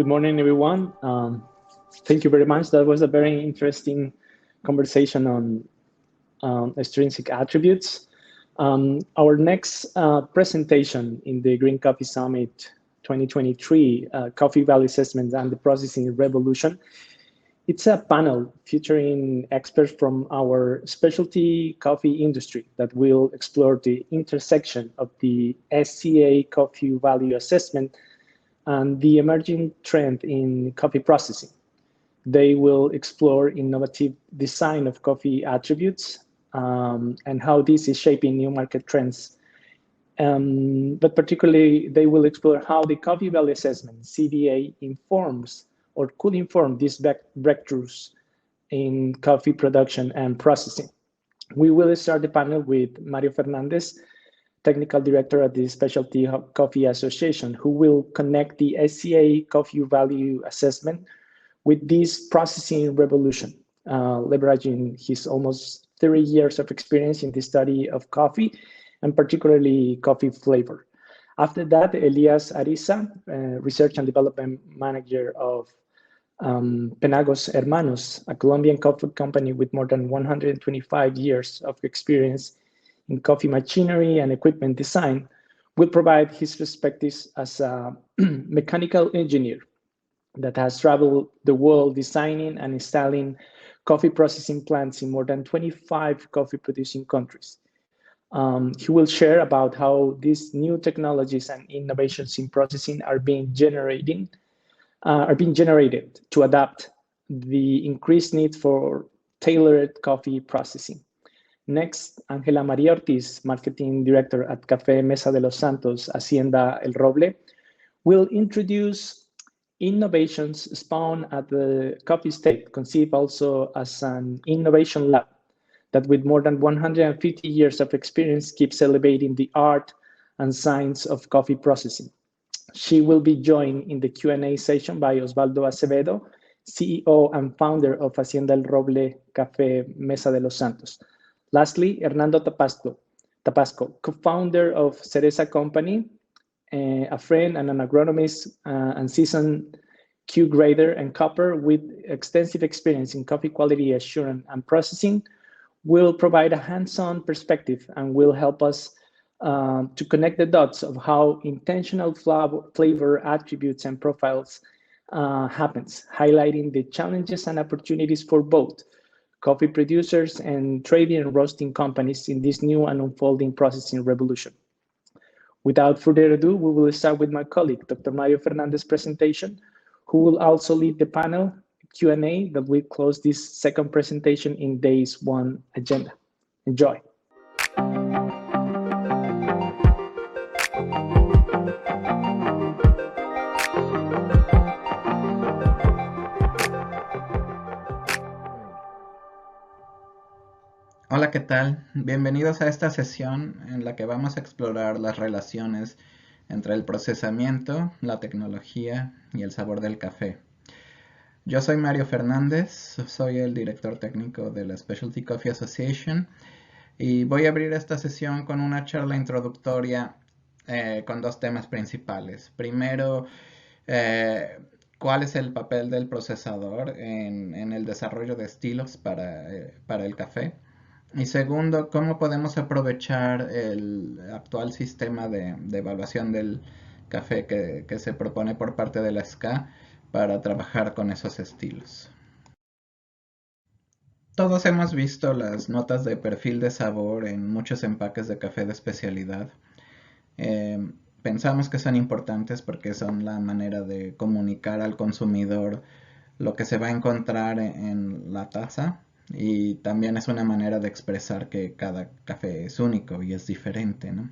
Good morning, everyone. Thank you very much. That was a very interesting conversation on extrinsic attributes. Our next presentation in the Green Coffee Summit 2023, Coffee Value Assessment and the Processing Revolution. It's a panel featuring experts from our specialty coffee industry that will explore the intersection of the SCA Coffee Value Assessment and the emerging trend in coffee processing. They will explore innovative design of coffee attributes and how this is shaping new market trends. But particularly, they will explore how the Coffee Value Assessment, CVA, informs or could inform these breakthroughs in coffee production and processing. We will start the panel with Mario Fernandez, Technical Director at the Specialty Coffee Association, who will connect the SCA Coffee Value Assessment with this processing revolution, leveraging his almost 30 years of experience in the study of coffee, and particularly coffee flavor. After that, Elias Ariza, Research and Development Manager of Penagos Hermanos, a Colombian coffee company with more than 125 years of experience in coffee machinery and equipment design, will provide his perspectives as a mechanical engineer that has traveled the world designing and installing coffee processing plants in more than 25 coffee producing countries. He will share about how these new technologies and innovations in processing are being generated to adapt the increased need for tailored coffee processing. Next, Ángela María Ortiz, Marketing Director at Café Mesa de los Santos, Hacienda El Roble, will introduce innovations spawned at the coffee estate, conceived also as an innovation lab that with more than 150 years of experience keeps elevating the art and science of coffee processing. She will be joined in the Q&A session by Osvaldo Acevedo, CEO and founder of Hacienda El Roble Café Mesa de los Santos. Lastly, Hernando Tapasco, co-founder of Cereza Company, a friend and an agronomist and seasoned Q grader and copper with extensive experience in coffee quality assurance and processing, will provide a hands-on perspective and will help us to connect the dots of how intentional flavor attributes and profiles happens, highlighting the challenges and opportunities for both coffee producers and trading and roasting companies in this new and unfolding processing revolution. Without further ado, we will start with my colleague, Dr. Mario Fernandez's presentation, who will also lead the panel Q&A that will close this second presentation in Days 1 agenda. Enjoy. Hola, ¿qué tal? Bienvenidos a esta sesión en la que vamos a explorar las relaciones entre el procesamiento, la tecnología y el sabor del café. Yo soy Mario Fernández, soy el director técnico de la Specialty Coffee Association y voy a abrir esta sesión con una charla introductoria con dos temas principales. Primero, cuál es el papel del procesador en el desarrollo de estilos para el café. Y segundo, cómo podemos aprovechar el actual sistema de evaluación del café que se propone por parte de la SCA para trabajar con esos estilos. Todos hemos visto las notas de perfil de sabor en muchos empaques de café de especialidad. Pensamos que son importantes porque son la manera de comunicar al consumidor lo que se va a encontrar en la taza. Y también es una manera de expresar que cada café es único y es diferente, ¿no?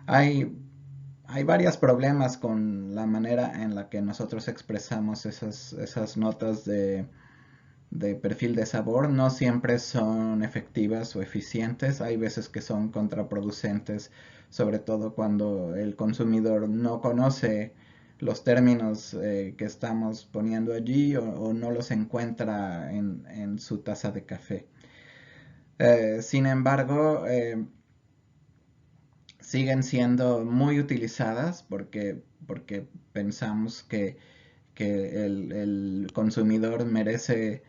Hay varios problemas con la manera en la que nosotros expresamos esas notas de perfil de sabor. No siempre son efectivas o eficientes. Hay veces que son contraproducentes, sobre todo cuando el consumidor no conoce los términos que estamos poniendo allí o no los encuentra en su taza de café. Sin embargo, siguen siendo muy utilizadas porque pensamos que el consumidor merece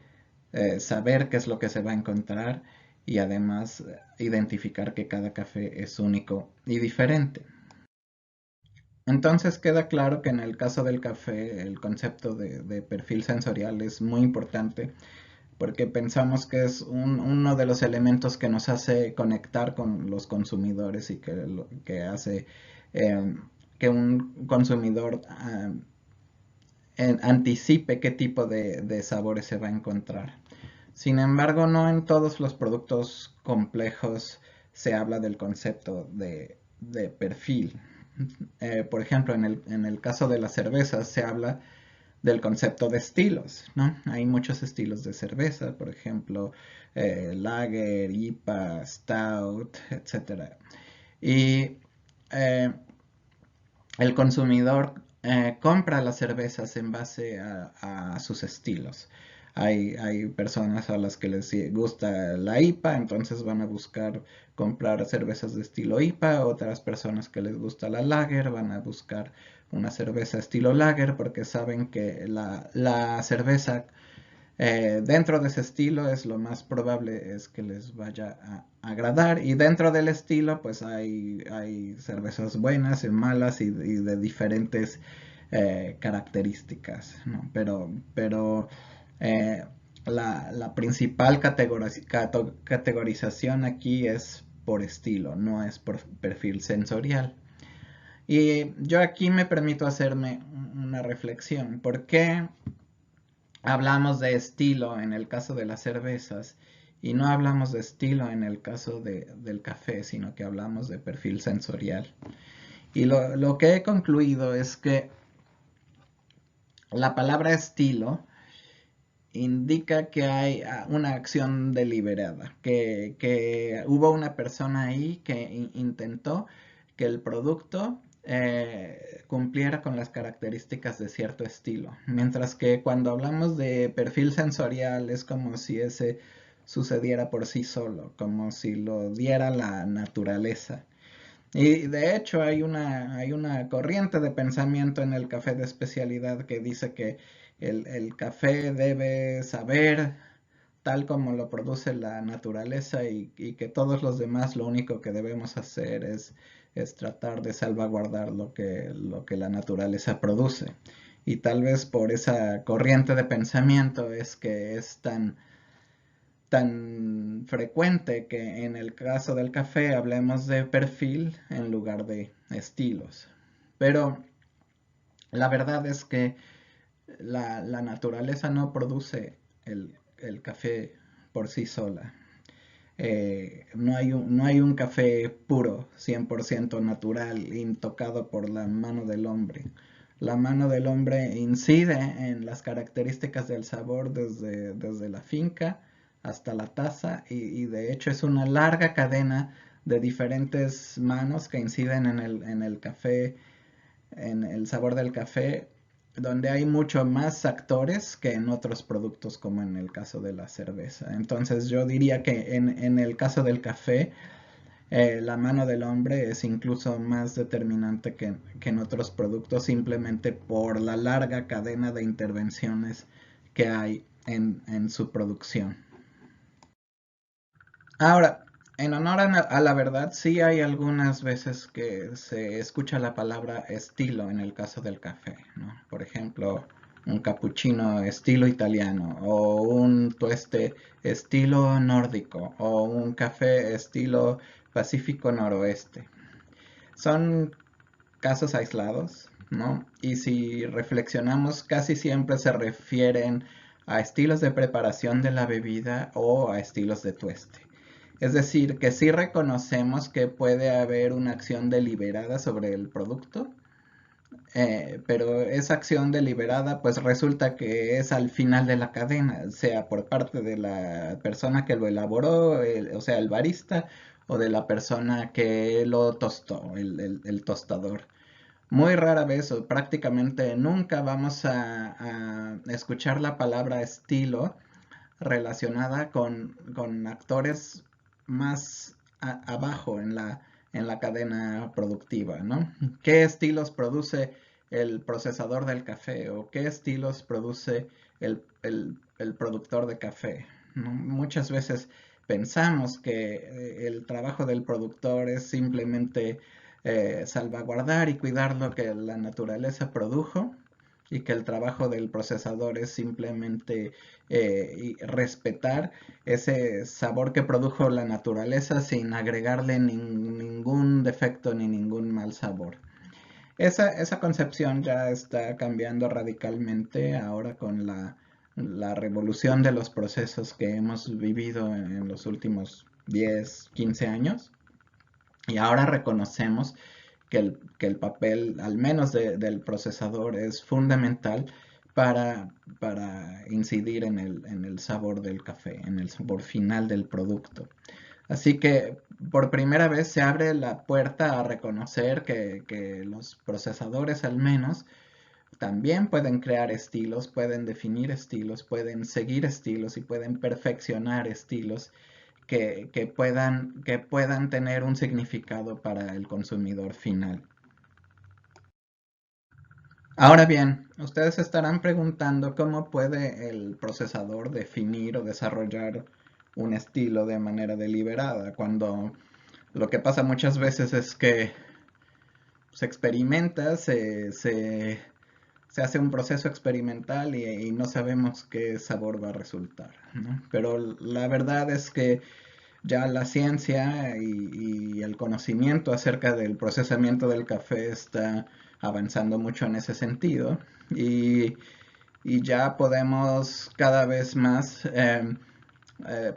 saber qué es lo que se va a encontrar y además identificar que cada café es único y diferente. Entonces queda claro que en el caso del café el concepto de perfil sensorial es muy importante porque pensamos que es uno de los elementos que nos hace conectar con los consumidores y que hace eh, que un consumidor anticipe qué tipo de sabores se va a encontrar. Sin embargo, no en todos los productos complejos se habla del concepto de perfil. Por ejemplo, en el caso de las cervezas se habla del concepto de estilos, ¿no? Hay muchos estilos de cerveza, por ejemplo, lager, IPA, stout, etc. Y eh, el consumidor compra las cervezas en base a sus estilos. Hay personas a las que les gusta la IPA, entonces van a buscar comprar cervezas de estilo IPA. Otras personas que les gusta la lager van a buscar una cerveza estilo lager porque saben que la cerveza dentro de ese estilo es lo más probable es que les vaya a agradar, y dentro del estilo pues hay cervezas buenas y malas y de diferentes características, ¿no? Pero eh, la principal categorización aquí es por estilo, no es por perfil sensorial. Y yo aquí me permito hacerme una reflexión. ¿Por qué hablamos de estilo en el caso de las cervezas y no hablamos de estilo en el caso del café, sino que hablamos de perfil sensorial? Y lo que he concluido es que la palabra estilo indica que hay una acción deliberada, que hubo una persona ahí que intentó que el producto cumpliera con las características de cierto estilo. Mientras que cuando hablamos de perfil sensorial es como si ese sucediera por sí solo, como si lo diera la naturaleza. Y de hecho hay una corriente de pensamiento en el café de especialidad que dice que el café debe saber tal como lo produce la naturaleza y que todos los demás lo único que debemos hacer es tratar de salvaguardar lo que la naturaleza produce. Y tal vez por esa corriente de pensamiento es que es tan frecuente que en el caso del café hablemos de perfil en lugar de estilos. Pero la verdad es que la naturaleza no produce el café por sí sola. No hay un café puro, 100% natural, intocado por la mano del hombre. La mano del hombre incide en las características del sabor desde la finca hasta la taza y de hecho es una larga cadena de diferentes manos que inciden en el café, en el sabor del café, donde hay mucho más actores que en otros productos como en el caso de la cerveza. Entonces yo diría que en el caso del café, la mano del hombre es incluso más determinante que en otros productos simplemente por la larga cadena de intervenciones que hay en su producción. Ahora, en honor a la verdad, sí hay algunas veces que se escucha la palabra estilo en el caso del café, ¿no? Por ejemplo, un cappuccino estilo italiano, o un tueste estilo nórdico, o un café estilo Pacífico Noroeste. Son casos aislados, ¿no? Y si reflexionamos, casi siempre se refieren a estilos de preparación de la bebida o a estilos de tueste. Es decir, que sí reconocemos que puede haber una acción deliberada sobre el producto, pero esa acción deliberada pues resulta que es al final de la cadena, sea por parte de la persona que lo elaboró, o sea, el barista, o de la persona que lo tostó, el tostador. Muy rara vez o prácticamente nunca vamos a escuchar la palabra estilo relacionada con actores más abajo en la cadena productiva, ¿no? ¿Qué estilos produce el procesador del café o qué estilos produce el productor de café, ¿no? Muchas veces pensamos que el trabajo del productor es simplemente salvaguardar y cuidar lo que la naturaleza produjo y que el trabajo del procesador es simplemente respetar ese sabor que produjo la naturaleza sin agregarle ningún defecto ni ningún mal sabor. Esa concepción ya está cambiando radicalmente ahora con la revolución de los procesos que hemos vivido en los últimos 10, 15 años. Y ahora reconocemos que el papel, al menos del procesador, es fundamental para incidir en el sabor del café, en el sabor final del producto. Así que por primera vez se abre la puerta a reconocer que los procesadores al menos también pueden crear estilos, pueden definir estilos, pueden seguir estilos y pueden perfeccionar estilos que puedan tener un significado para el consumidor final. Ahora bien, ustedes estarán preguntando cómo puede el procesador definir o desarrollar un estilo de manera deliberada, cuando lo que pasa muchas veces es que se experimenta, se hace un proceso experimental y no sabemos qué sabor va a resultar, ¿no? Pero la verdad es que ya la ciencia y el conocimiento acerca del procesamiento del café está avanzando mucho en ese sentido y, y ya podemos cada vez más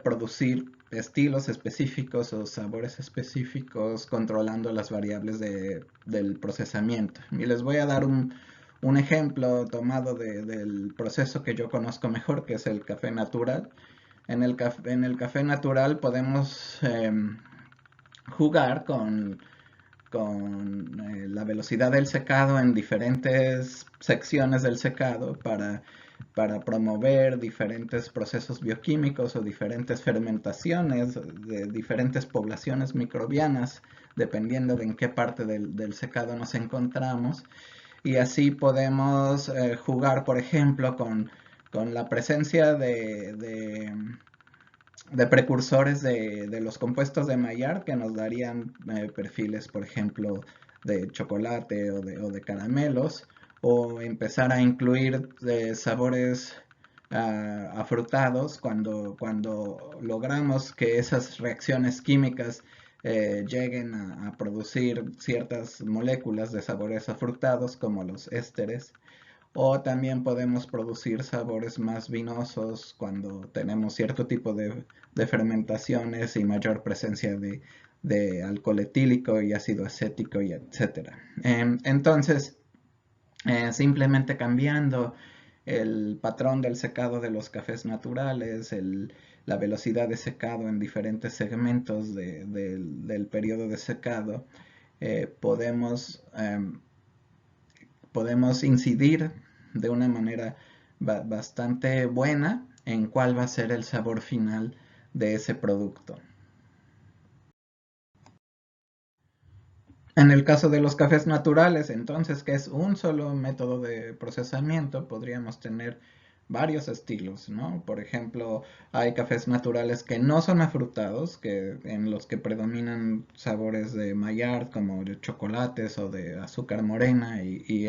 producir estilos específicos o sabores específicos controlando las variables del procesamiento. Y les voy a dar un ejemplo tomado del proceso que yo conozco mejor, que es el café natural. En el café natural podemos jugar con la velocidad del secado en diferentes secciones del secado para promover diferentes procesos bioquímicos o diferentes fermentaciones de diferentes poblaciones microbianas, dependiendo de en qué parte del secado nos encontramos. Y así podemos jugar, por ejemplo, con la presencia de precursores de los compuestos de Maillard que nos darían perfiles, por ejemplo, de chocolate o de caramelos, o empezar a incluir sabores afrutados cuando logramos que esas reacciones químicas lleguen a producir ciertas moléculas de sabores afrutados como los ésteres. O también podemos producir sabores más vinosos cuando tenemos cierto tipo de fermentaciones y mayor presencia de alcohol etílico y ácido acético y etcétera. Entonces, simplemente cambiando el patrón del secado de los cafés naturales, la velocidad de secado en diferentes segmentos del periodo de secado, podemos incidir de una manera bastante buena en cuál va a ser el sabor final de ese producto. En el caso de los cafés naturales, entonces, que es un solo método de procesamiento, podríamos tener varios estilos, ¿no? Por ejemplo, hay cafés naturales que no son afrutados, en los que predominan sabores de Maillard, como de chocolates o de azúcar morena, y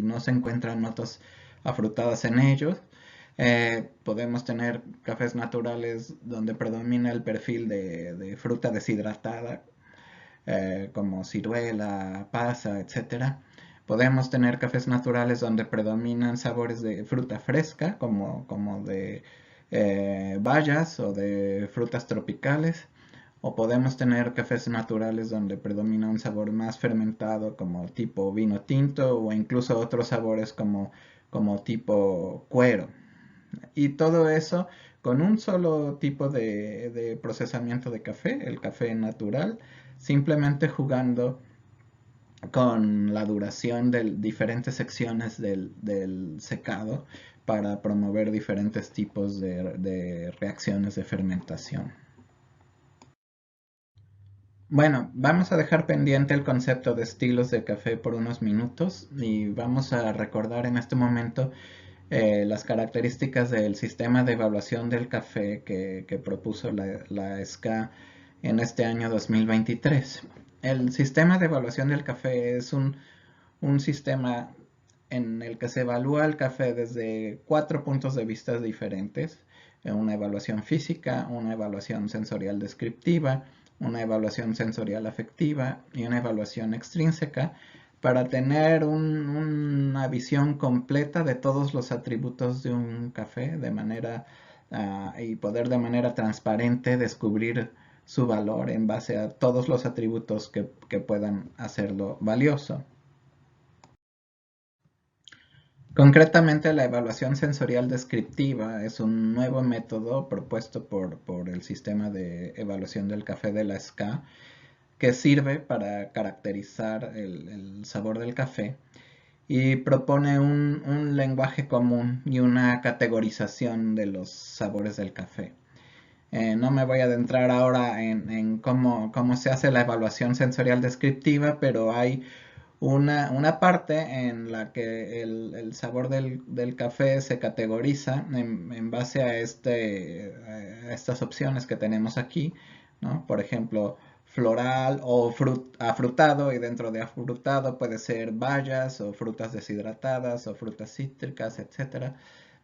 no se encuentran notas afrutadas en ellos. Podemos tener cafés naturales donde predomina el perfil de fruta deshidratada, como ciruela, pasa, etc. Podemos tener cafés naturales donde predominan sabores de fruta fresca, como de bayas o de frutas tropicales. O podemos tener cafés naturales donde predomina un sabor más fermentado, como tipo vino tinto, o incluso otros sabores como tipo cuero. Y todo eso con un solo tipo de procesamiento de café, el café natural, simplemente jugando con la duración de diferentes secciones del secado para promover diferentes tipos de reacciones de fermentación. Bueno, vamos a dejar pendiente el concepto de estilos de café por unos minutos y vamos a recordar en este momento las características del sistema de evaluación del café que propuso la SCA en este año 2023. El sistema de evaluación del café es un sistema en el que se evalúa el café desde 4 puntos de vista diferentes: una evaluación física, una evaluación sensorial descriptiva, una evaluación sensorial afectiva y una evaluación extrínseca, para tener una visión completa de todos los atributos de un café y poder de manera transparente descubrir su valor en base a todos los atributos que puedan hacerlo valioso. Concretamente, la evaluación sensorial descriptiva es un nuevo método propuesto por el sistema de evaluación del café de la SCA, que sirve para caracterizar el sabor del café y propone un lenguaje común y una categorización de los sabores del café. No me voy a adentrar ahora en cómo se hace la evaluación sensorial descriptiva, pero hay una parte en la que el sabor del café se categoriza en base a estas opciones que tenemos aquí, ¿no? Por ejemplo, floral o afrutado, y dentro de afrutado puede ser bayas o frutas deshidratadas o frutas cítricas, etcétera.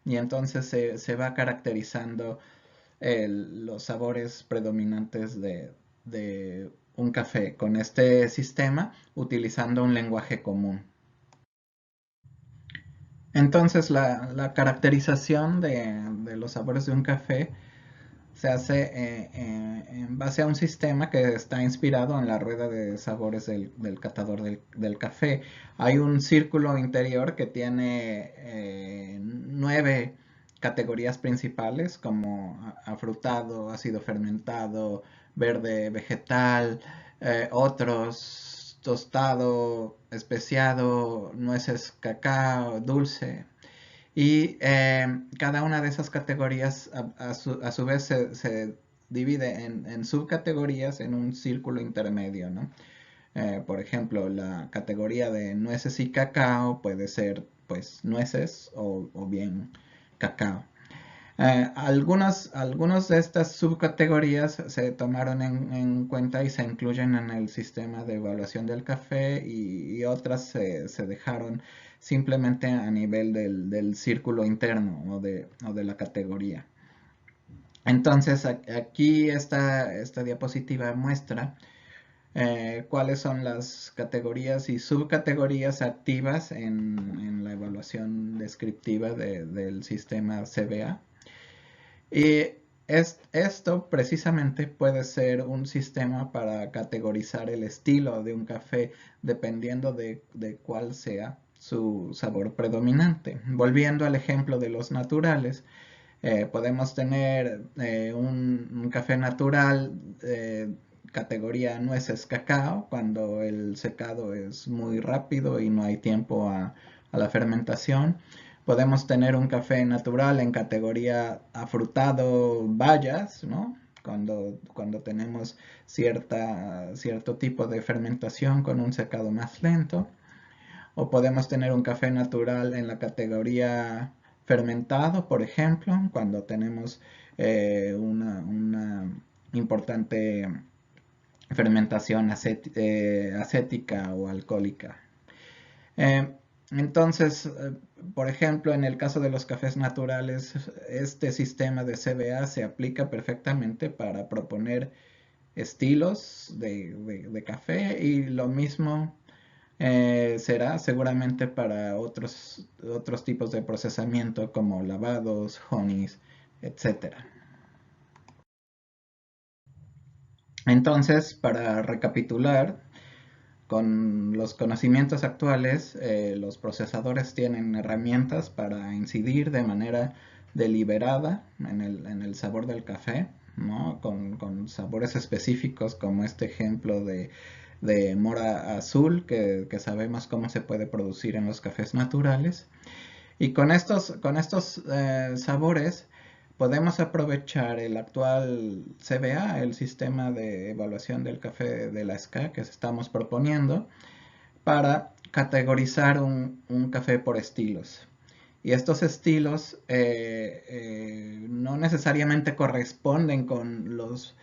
Y entonces se va caracterizando los sabores predominantes de un café con este sistema, utilizando un lenguaje común. Entonces la caracterización de los sabores de un café se hace en base a un sistema que está inspirado en la rueda de sabores del catador del café. Hay un círculo interior que tiene 9 categorías principales, como afrutado, ácido fermentado, verde vegetal, otros, tostado, especiado, nueces, cacao, dulce. Y cada una de esas categorías a su vez se divide en subcategorías en un círculo intermedio, ¿no? Por ejemplo, la categoría de nueces y cacao puede ser pues nueces o bien cacao. Algunas de estas subcategorías se tomaron en cuenta y se incluyen en el sistema de evaluación del café, y otras se dejaron simplemente a nivel del círculo interno o de la categoría. Entonces aquí esta diapositiva muestra cuáles son las categorías y subcategorías activas en la evaluación descriptiva del sistema CBA. Y esto precisamente puede ser un sistema para categorizar el estilo de un café dependiendo de cuál sea su sabor predominante. Volviendo al ejemplo de los naturales, podemos tener un café natural categoría nueces cacao, cuando el secado es muy rápido y no hay tiempo a la fermentación. Podemos tener un café natural en categoría afrutado bayas, ¿no? Cuando tenemos cierto tipo de fermentación con un secado más lento. O podemos tener un café natural en la categoría fermentado, por ejemplo, cuando tenemos una importante fermentación acética o alcohólica. Entonces, por ejemplo, en el caso de los cafés naturales, este sistema de CBA se aplica perfectamente para proponer estilos de café, y lo mismo será seguramente para otros tipos de procesamiento como lavados, honeys, etc. Entonces, para recapitular, con los conocimientos actuales, los procesadores tienen herramientas para incidir de manera deliberada en el sabor del café, ¿no? Con sabores específicos, como este ejemplo de mora azul, que sabemos cómo se puede producir en los cafés naturales. Y con estos sabores podemos aprovechar el actual CBA, el sistema de evaluación del café de la SCA que estamos proponiendo, para categorizar un café por estilos. Y estos estilos no necesariamente corresponden con los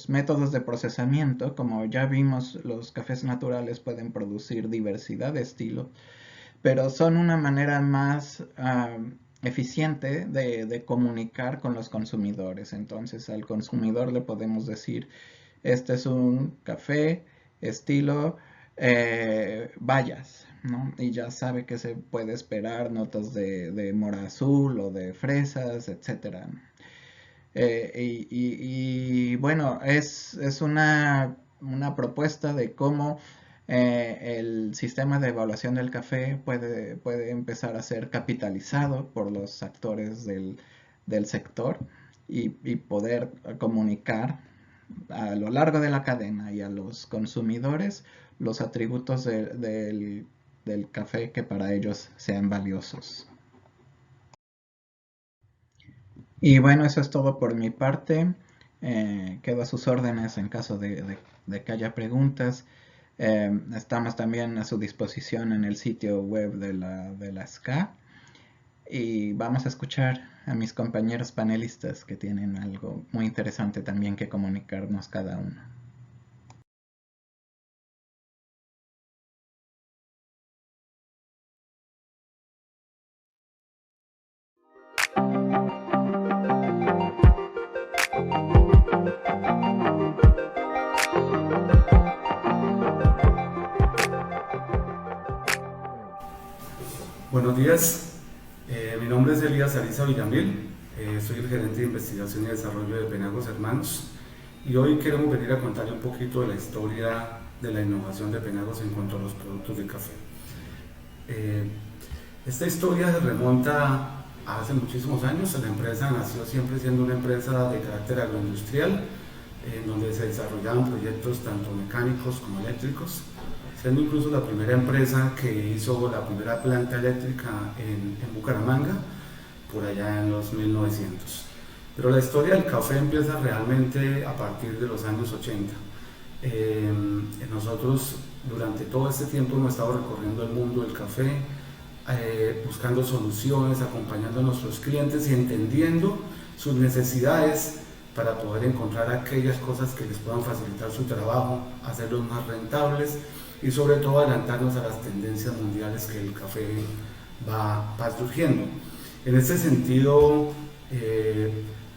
métodos de procesamiento. Como ya vimos, los cafés naturales pueden producir diversidad de estilos, pero son una manera más eficiente de comunicar con los consumidores. Entonces al consumidor le podemos decir, este es un café estilo bayas, ¿no? Y ya sabe que se puede esperar notas de mora azul o de fresas, etcétera. Bueno, es una propuesta de cómo el sistema de evaluación del café puede empezar a ser capitalizado por los actores del sector y poder comunicar a lo largo de la cadena y a los consumidores los atributos del café que para ellos sean valiosos. Y bueno, eso es todo por mi parte. Quedo a sus órdenes en caso de que haya preguntas. Estamos también a su disposición en el sitio web de la SCA. Y vamos a escuchar a mis compañeros panelistas que tienen algo muy interesante también que comunicarnos cada uno. Buenos días, mi nombre es Elías Ariza Villamil, soy el gerente de investigación y desarrollo de Penagos Hermanos y hoy queremos venir a contarle un poquito de la historia de la innovación de Penagos en cuanto a los productos de café. Esta historia se remonta a hace muchísimos años. La empresa nació siempre siendo una empresa de carácter agroindustrial, en donde se desarrollaban proyectos tanto mecánicos como eléctricos, siendo incluso la primera empresa que hizo la primera planta eléctrica en Bucaramanga, por allá en los 1900. Pero la historia del café empieza realmente a partir de los años 80. Nosotros durante todo este tiempo hemos estado recorriendo el mundo del café, buscando soluciones, acompañando a nuestros clientes y entendiendo sus necesidades para poder encontrar aquellas cosas que les puedan facilitar su trabajo, hacerlos más rentables y sobre todo adelantarnos a las tendencias mundiales que el café va surgiendo. En este sentido,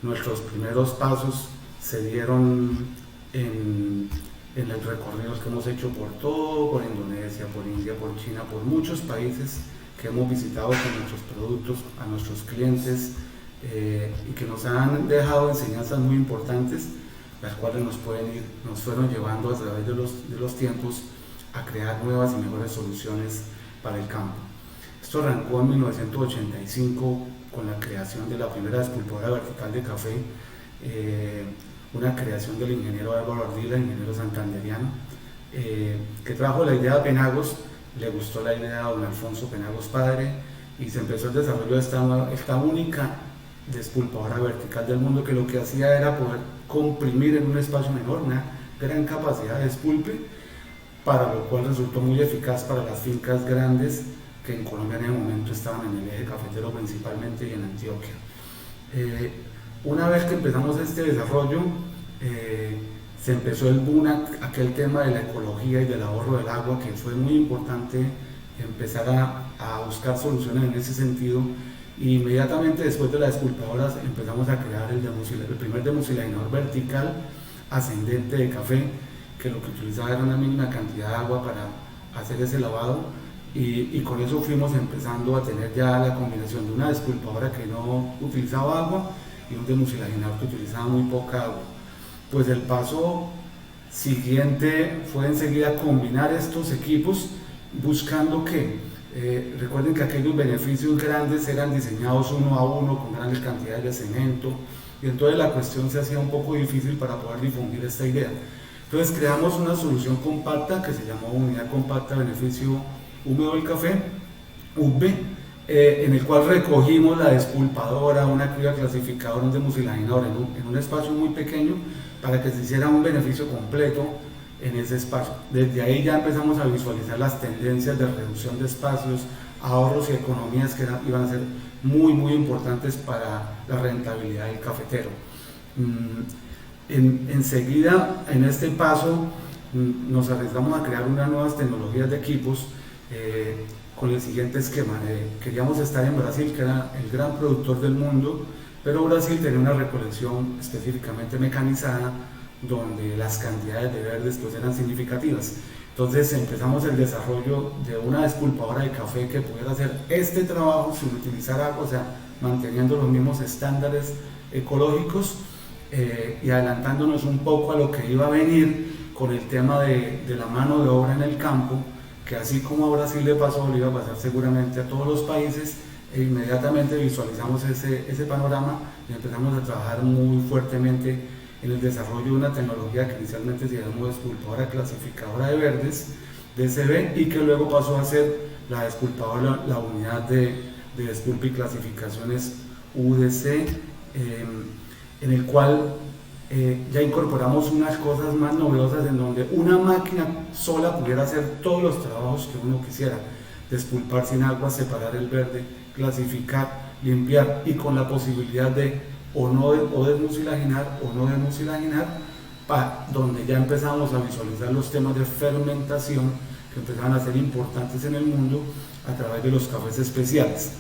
nuestros primeros pasos se dieron en los recorridos que hemos hecho por todo, por Indonesia, por India, por China, por muchos países que hemos visitado con nuestros productos a nuestros clientes y que nos han dejado enseñanzas muy importantes, las cuales nos fueron llevando a través de los tiempos a crear nuevas y mejores soluciones para el campo. Esto arrancó en 1985 con la creación de la primera despulpadora vertical de café, una creación del ingeniero Álvaro Ardila, ingeniero santanderiano, que trajo la idea a Penagos, le gustó la idea a don Alfonso Penagos padre y se empezó el desarrollo de esta única despulpadora vertical del mundo, que lo que hacía era poder comprimir en un espacio menor una gran capacidad de despulpe, para lo cual resultó muy eficaz para las fincas grandes que en Colombia en ese momento estaban en el eje cafetero principalmente y en Antioquia. Una vez que empezamos este desarrollo, se empezó el boom, aquel tema de la ecología y del ahorro del agua, que fue muy importante empezar a buscar soluciones en ese sentido. Y inmediatamente después de las despulpadoras empezamos a crear el primer demucilaginador vertical ascendente de café, que lo que utilizaba era una mínima cantidad de agua para hacer ese lavado, y con eso fuimos empezando a tener ya la combinación de una despulpadora que no utilizaba agua y un demucilaginador que utilizaba muy poca agua. Pues el paso siguiente fue enseguida combinar estos equipos, buscando que recuerden que aquellos beneficios grandes eran diseñados uno a uno con grandes cantidades de cemento, y entonces la cuestión se hacía un poco difícil para poder difundir esta idea. Entonces creamos una solución compacta que se llamó Unidad Compacta Beneficio Húmedo del Café, UB, en el cual recogimos la despulpadora, una criba clasificadora, un demucilaginador en un espacio muy pequeño para que se hiciera un beneficio completo en ese espacio. Desde ahí ya empezamos a visualizar las tendencias de reducción de espacios, ahorros y economías que iban a ser muy importantes para la rentabilidad del cafetero. Enseguida, en este paso, nos arriesgamos a crear unas nuevas tecnologías de equipos con el siguiente esquema. Queríamos estar en Brasil, que era el gran productor del mundo, pero Brasil tenía una recolección específicamente mecanizada donde las cantidades de verdes pues eran significativas. Entonces empezamos el desarrollo de una despulpadora de café que pudiera hacer este trabajo sin utilizar agua, o sea, manteniendo los mismos estándares ecológicos y adelantándonos un poco a lo que iba a venir con el tema de la mano de obra en el campo, que así como a Brasil le pasó, le iba a pasar seguramente a todos los países, e inmediatamente visualizamos ese panorama y empezamos a trabajar muy fuertemente en el desarrollo de una tecnología que inicialmente se llamó despulpadora clasificadora de verdes, DCB, y que luego pasó a ser la despulpadora, la unidad de despulpa y clasificaciones UDC, en el cual ya incorporamos unas cosas más novedosas en donde una máquina sola pudiera hacer todos los trabajos que uno quisiera: despulpar sin agua, separar el verde, clasificar, limpiar, y con la posibilidad de o desmucilaginar o no desmucilaginar, donde ya empezamos a visualizar los temas de fermentación que empezaban a ser importantes en el mundo a través de los cafés especiales.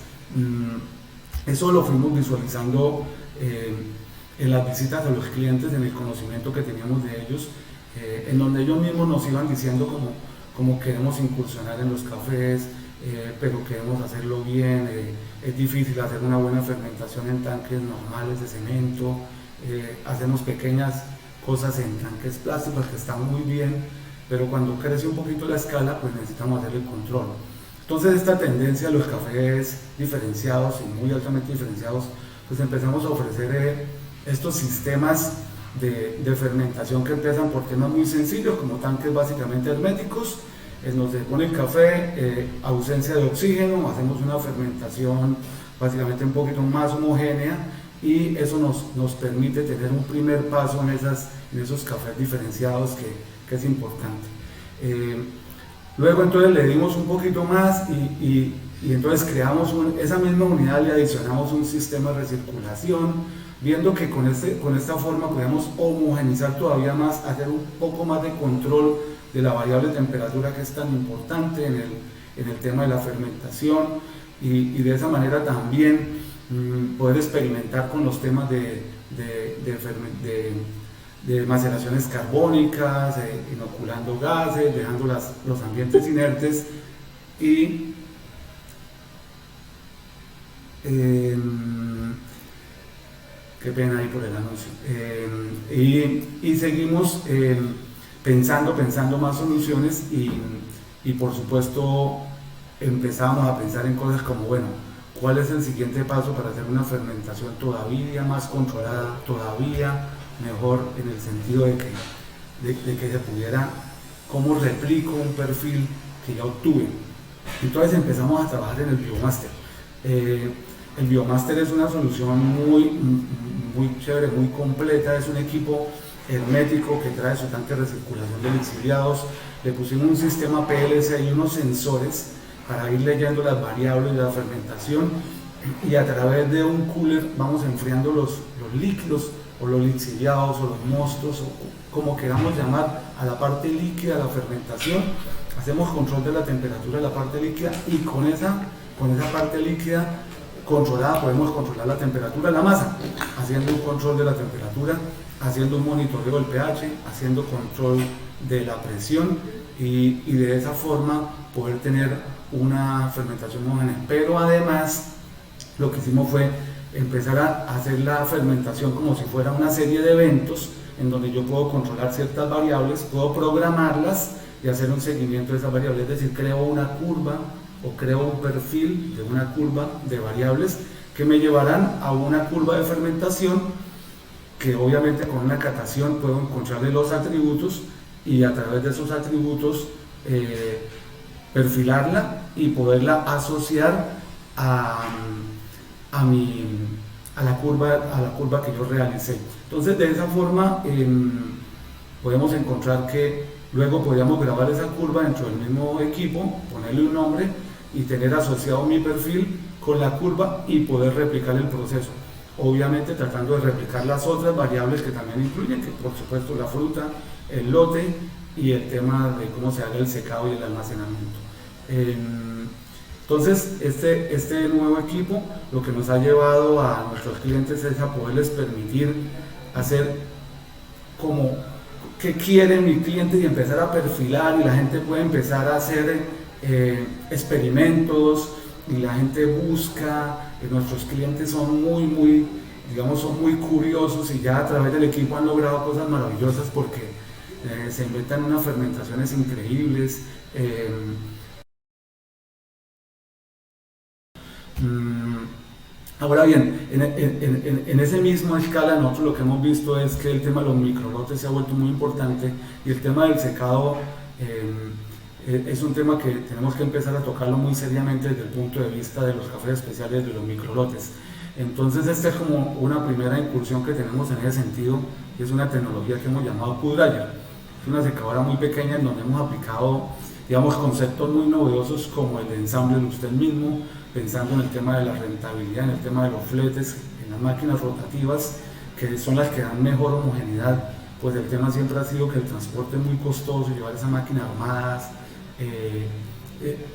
Eso lo fuimos visualizando en las visitas a los clientes, en el conocimiento que teníamos de ellos, en donde ellos mismos nos iban diciendo cómo queremos incursionar en los cafés, pero queremos hacerlo bien, es difícil hacer una buena fermentación en tanques normales de cemento, hacemos pequeñas cosas en tanques plásticos que están muy bien, pero cuando crece un poquito la escala, pues necesitamos hacer el control. Entonces esta tendencia a los cafés diferenciados y muy altamente diferenciados, pues empezamos a ofrecer estos sistemas de fermentación que empiezan por temas muy sencillos, como tanques básicamente herméticos, donde se pone el café, ausencia de oxígeno, hacemos una fermentación básicamente un poquito más homogénea, y eso nos permite tener un primer paso en esos cafés diferenciados que es importante. Luego entonces le dimos un poquito más y entonces creamos esa misma unidad, le adicionamos un sistema de recirculación, viendo que con esta forma podemos homogenizar todavía más, hacer un poco más de control de la variable temperatura, que es tan importante en el tema de la fermentación, y de esa manera también poder experimentar con los temas de maceraciones carbónicas, inoculando gases, dejando los ambientes inertes, y qué pena ahí por el anuncio, y seguimos pensando más soluciones, y por supuesto empezamos a pensar en cosas como, bueno, ¿cuál es el siguiente paso para hacer una fermentación todavía más controlada, todavía mejor, en el sentido de que se pudiera, cómo replico un perfil que ya obtuve? Entonces empezamos a trabajar en el Biomaster. El Biomaster es una solución muy chévere, muy completa. Es un equipo hermético que trae su tanque de recirculación de lixiviados. Le pusimos un sistema PLC y unos sensores para ir leyendo las variables de la fermentación, y a través de un cooler vamos enfriando los líquidos, o los lixiviados, o los mostos, o como queramos llamar, a la parte líquida de la fermentación. Hacemos control de la temperatura de la parte líquida, y con esa parte líquida controlada podemos controlar la temperatura de la masa, haciendo un control de la temperatura, haciendo un monitoreo del pH, haciendo control de la presión, y de esa forma poder tener una fermentación homogénea. Pero además lo que hicimos fue empezar a hacer la fermentación como si fuera una serie de eventos, en donde yo puedo controlar ciertas variables, puedo programarlas y hacer un seguimiento de esas variables. Es decir, creo una curva, o creo un perfil de una curva de variables que me llevarán a una curva de fermentación, que obviamente con una catación puedo encontrarle los atributos, y a través de esos atributos perfilarla y poderla asociar a, a la curva que yo realicé. Entonces, de esa forma podemos encontrar que luego podríamos grabar esa curva dentro del mismo equipo, ponerle un nombre y tener asociado mi perfil con la curva y poder replicar el proceso. Obviamente tratando de replicar las otras variables que también incluyen, que por supuesto la fruta, el lote y el tema de cómo se haga el secado y el almacenamiento. Entonces, este nuevo equipo lo que nos ha llevado a nuestros clientes es a poderles permitir hacer como qué quiere mi cliente y empezar a perfilar, y la gente puede empezar a hacer experimentos y la gente busca. Nuestros clientes son muy curiosos y ya a través del equipo han logrado cosas maravillosas porque se inventan unas fermentaciones increíbles. Ahora bien, en ese mismo escala nosotros lo que hemos visto es que el tema de los microlotes se ha vuelto muy importante, y el tema del secado es un tema que tenemos que empezar a tocarlo muy seriamente desde el punto de vista de los cafés especiales, de los microlotes. Entonces esta es como una primera incursión que tenemos en ese sentido, y es una tecnología que hemos llamado Q-Dryer. Es una secadora muy pequeña en donde hemos aplicado, digamos, conceptos muy novedosos como el de ensamble de usted mismo, pensando en el tema de la rentabilidad, en el tema de los fletes, en las máquinas rotativas, que son las que dan mejor homogeneidad. Pues el tema siempre ha sido que el transporte es muy costoso, llevar esas máquinas armadas.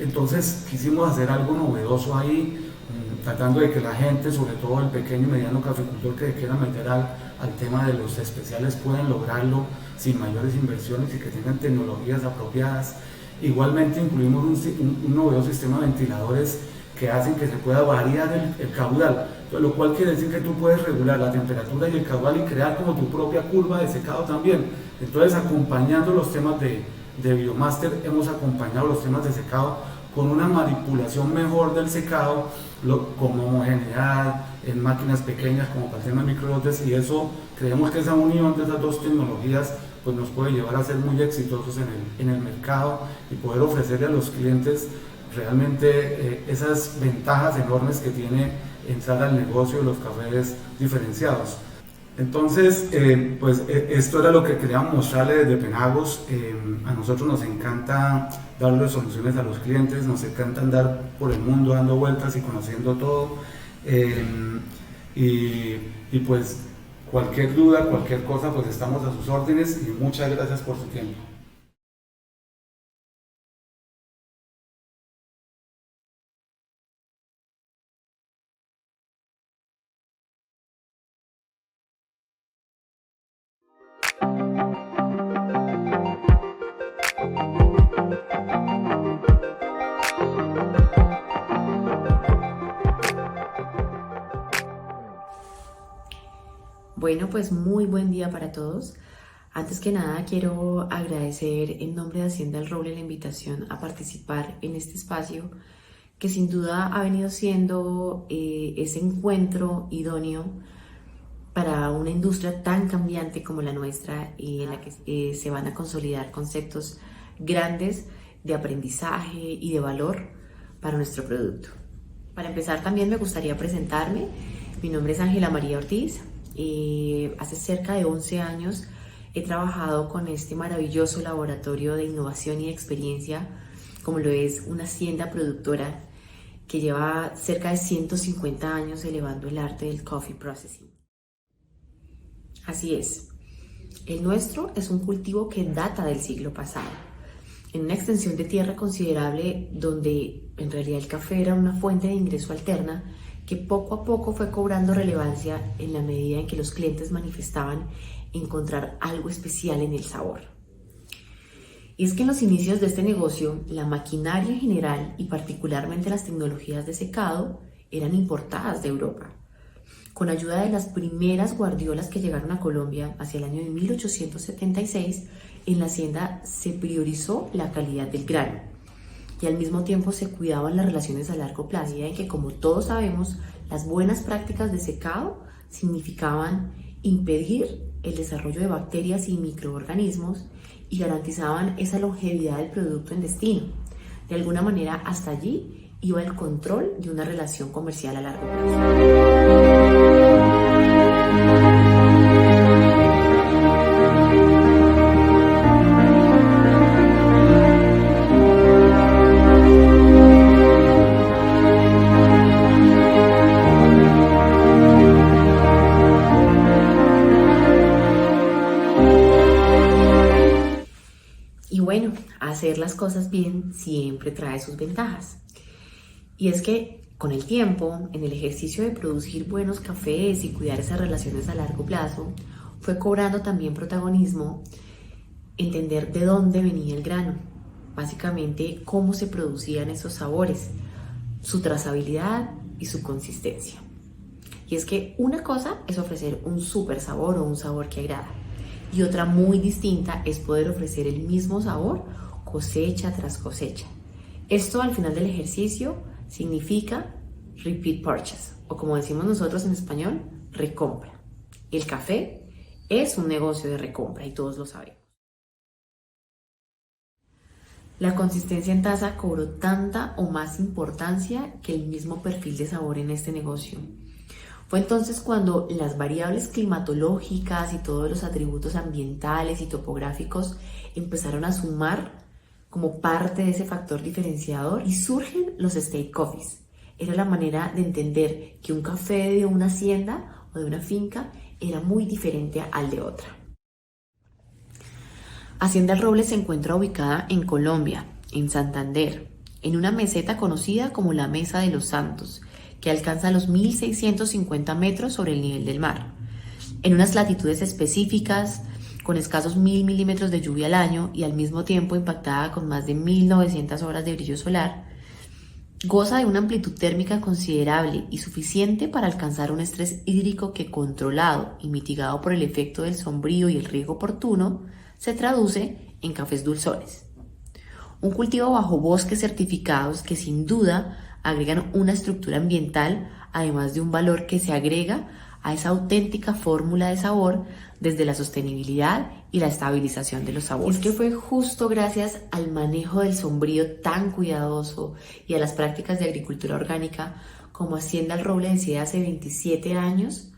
Entonces quisimos hacer algo novedoso ahí, tratando de que la gente, sobre todo el pequeño y mediano caficultor que quiera meter al tema de los especiales, puedan lograrlo sin mayores inversiones y que tengan tecnologías apropiadas. Igualmente incluimos un novedoso sistema de ventiladores que hacen que se pueda variar el caudal, lo cual quiere decir que tú puedes regular la temperatura y el caudal y crear como tu propia curva de secado también. Entonces, acompañando los temas de Biomaster, hemos acompañado los temas de secado con una manipulación mejor del secado, con homogeneidad en máquinas pequeñas como para el tema de microlotes, y eso creemos que esa unión de esas dos tecnologías pues nos puede llevar a ser muy exitosos en el mercado y poder ofrecerle a los clientes realmente esas ventajas enormes que tiene entrar al negocio de los cafés diferenciados. Entonces, esto era lo que queríamos mostrarle desde Penagos. A nosotros nos encanta darle soluciones a los clientes, nos encanta andar por el mundo dando vueltas y conociendo todo. Y pues cualquier duda, cualquier cosa, pues estamos a sus órdenes, y muchas gracias por su tiempo. Bueno, pues muy buen día para todos. Antes que nada, quiero agradecer en nombre de Hacienda El Roble la invitación a participar en este espacio, que sin duda ha venido siendo ese encuentro idóneo para una industria tan cambiante como la nuestra, y en la que se van a consolidar conceptos grandes de aprendizaje y de valor para nuestro producto. Para empezar, también me gustaría presentarme. Mi nombre es Ángela María Ortiz. Hace cerca de 11 años he trabajado con este maravilloso laboratorio de innovación y experiencia, como lo es una hacienda productora que lleva cerca de 150 años elevando el arte del coffee processing. Así es, el nuestro es un cultivo que data del siglo pasado, en una extensión de tierra considerable donde en realidad el café era una fuente de ingreso alterna, que poco a poco fue cobrando relevancia en la medida en que los clientes manifestaban encontrar algo especial en el sabor. Y es que en los inicios de este negocio, la maquinaria en general y particularmente las tecnologías de secado eran importadas de Europa. Con ayuda de las primeras guardiolas que llegaron a Colombia hacia el año de 1876, en la hacienda se priorizó la calidad del grano, y al mismo tiempo se cuidaban las relaciones a largo plazo, en que, como todos sabemos, las buenas prácticas de secado significaban impedir el desarrollo de bacterias y microorganismos y garantizaban esa longevidad del producto en destino. De alguna manera, hasta allí iba el control de una relación comercial a largo plazo. Y bueno, hacer las cosas bien siempre trae sus ventajas. Y es que con el tiempo, en el ejercicio de producir buenos cafés y cuidar esas relaciones a largo plazo, fue cobrando también protagonismo entender de dónde venía el grano, básicamente cómo se producían esos sabores, su trazabilidad y su consistencia. Y es que una cosa es ofrecer un súper sabor o un sabor que agrada, y otra muy distinta es poder ofrecer el mismo sabor cosecha tras cosecha. Esto al final del ejercicio significa repeat purchase, o como decimos nosotros en español, recompra. El café es un negocio de recompra y todos lo sabemos. La consistencia en taza cobró tanta o más importancia que el mismo perfil de sabor en este negocio. Fue entonces cuando las variables climatológicas y todos los atributos ambientales y topográficos empezaron a sumar como parte de ese factor diferenciador y surgen los estate coffees. Era la manera de entender que un café de una hacienda o de una finca era muy diferente al de otra. Hacienda El Roble se encuentra ubicada en Colombia, en Santander, en una meseta conocida como la Mesa de los Santos, que alcanza los 1.650 metros sobre el nivel del mar. En unas latitudes específicas, con escasos 1.000 milímetros de lluvia al año y al mismo tiempo impactada con más de 1.900 horas de brillo solar, goza de una amplitud térmica considerable y suficiente para alcanzar un estrés hídrico que, controlado y mitigado por el efecto del sombrío y el riego oportuno, se traduce en cafés dulzones. Un cultivo bajo bosques certificados que sin duda agregan una estructura ambiental, además de un valor que se agrega a esa auténtica fórmula de sabor desde la sostenibilidad y la estabilización de los sabores. Es que fue justo gracias al manejo del sombrío tan cuidadoso y a las prácticas de agricultura orgánica como Hacienda El Roble decide hace 27 años